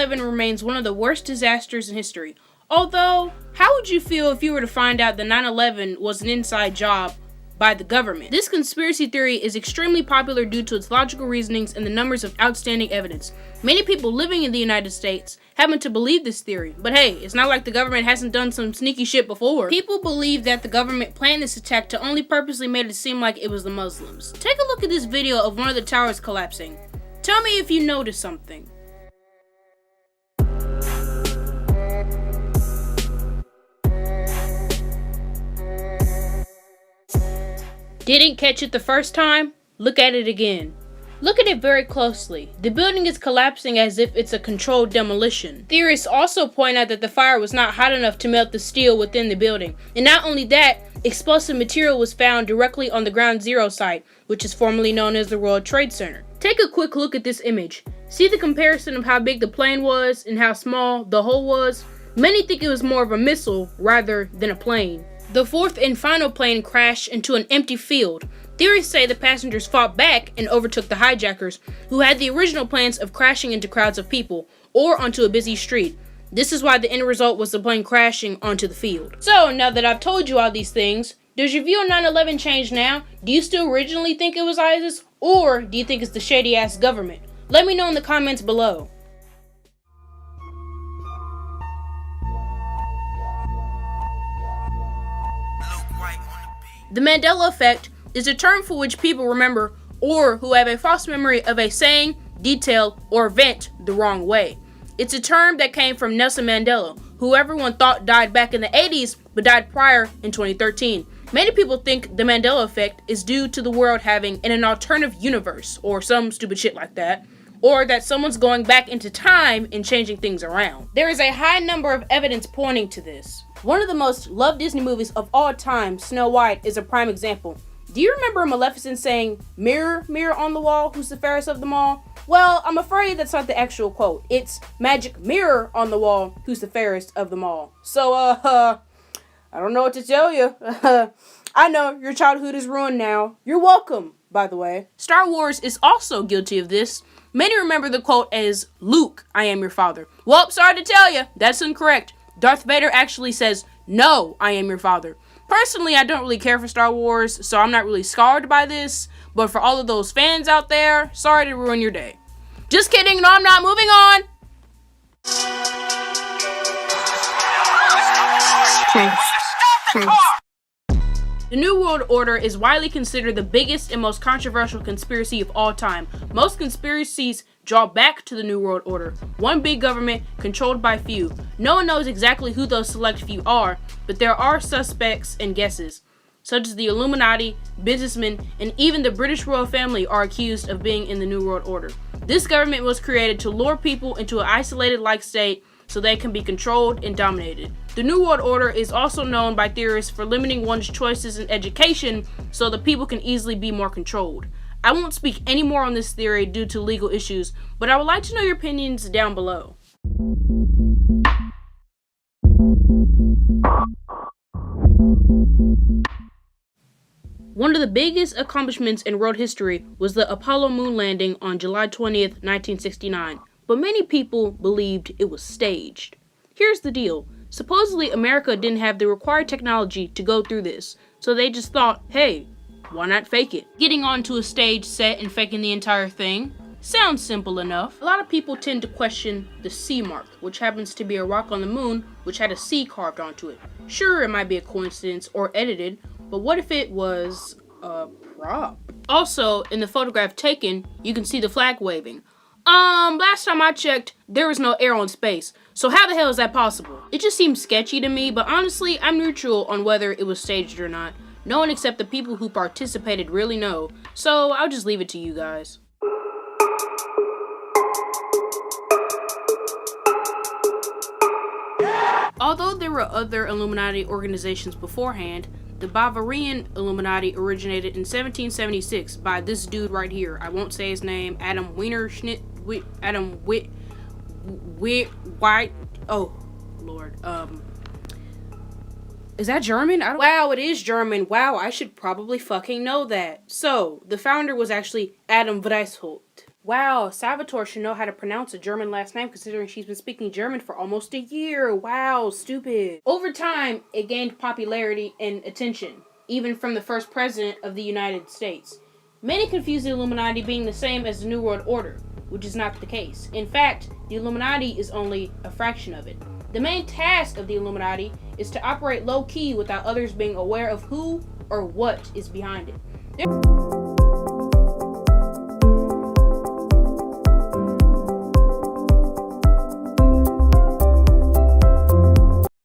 9/11 remains one of the worst disasters in history. Although, how would you feel if you were to find out that 9/11 was an inside job by the government? This conspiracy theory is extremely popular due to its logical reasonings and the numbers of outstanding evidence. Many people living in the United States happen to believe this theory, but hey, it's not like the government hasn't done some sneaky shit before. People believe that the government planned this attack to only purposely made it seem like it was the Muslims. Take a look at this video of one of the towers collapsing. Tell me if you notice something. Didn't catch it the first time? Look at it again. Look at it very closely. The building is collapsing as if it's a controlled demolition. Theorists also point out that the fire was not hot enough to melt the steel within the building. And not only that, explosive material was found directly on the Ground Zero site, which is formerly known as the World Trade Center. Take a quick look at this image. See the comparison of how big the plane was and how small the hole was? Many think it was more of a missile rather than a plane. The fourth and final plane crashed into an empty field. Theorists say the passengers fought back and overtook the hijackers, who had the original plans of crashing into crowds of people or onto a busy street. This is why the end result was the plane crashing onto the field. So now that I've told you all these things, does your view on 9/11 change now? Do you still originally think it was ISIS, or do you think it's the shady ass government? Let me know in the comments below. The Mandela effect is a term for which people remember or who have a false memory of a saying, detail, or event the wrong way. It's a term that came from Nelson Mandela, who everyone thought died back in the 80s but died prior in 2013. Many people think the Mandela effect is due to the world having an alternative universe or some stupid shit like that, or that someone's going back into time and changing things around. There is a high number of evidence pointing to this. One of the most loved Disney movies of all time, Snow White, is a prime example. Do you remember Maleficent saying, "Mirror, mirror on the wall, who's the fairest of them all"? Well, I'm afraid that's not the actual quote. It's "Magic mirror on the wall, who's the fairest of them all." So, I don't know what to tell you. I know, your childhood is ruined now. You're welcome, by the way. Star Wars is also guilty of this. Many remember the quote as, "Luke, I am your father." Well, sorry to tell you, that's incorrect. Darth Vader actually says, "No, I am your father." Personally, I don't really care for Star Wars, so I'm not really scarred by this, but for all of those fans out there, sorry to ruin your day. Just kidding, no, I'm not. Moving on. The New World Order is widely considered the biggest and most controversial conspiracy of all time. Most conspiracies draw back to the New World Order, one big government controlled by few. No one knows exactly who those select few are, but there are suspects and guesses, such as the Illuminati, businessmen, and even the British royal family are accused of being in the New World Order. This government was created to lure people into an isolated-like state so they can be controlled and dominated. The New World Order is also known by theorists for limiting one's choices in education so that people can easily be more controlled. I won't speak any more on this theory due to legal issues, but I would like to know your opinions down below. One of the biggest accomplishments in world history was the Apollo moon landing on July 20th, 1969. But many people believed it was staged. Here's the deal. Supposedly, America didn't have the required technology to go through this, so they just thought, hey, why not fake it? Getting onto a stage set and faking the entire thing sounds simple enough. A lot of people tend to question the C mark, which happens to be a rock on the moon which had a C carved onto it. Sure, it might be a coincidence or edited, but what if it was a prop? Also, in the photograph taken, you can see the flag waving. Last time I checked, there was no air on space, so how the hell is that possible? It just seems sketchy to me, but honestly, I'm neutral on whether it was staged or not. No one except the people who participated really know, so I'll just leave it to you guys. Although there were other Illuminati organizations beforehand, the Bavarian Illuminati originated in 1776 by this dude right here. I won't say his name. Adam White. Oh, Lord. Is that German? Wow, it is German. Wow, I should probably fucking know that. So, the founder was actually Adam Weishaupt. Wow, Salvatore should know how to pronounce a German last name considering she's been speaking German for almost a year. Wow, stupid. Over time, it gained popularity and attention, even from the first president of the United States. Many confuse the Illuminati being the same as the New World Order, which is not the case. In fact, the Illuminati is only a fraction of it. The main task of the Illuminati is to operate low-key without others being aware of who or what is behind it.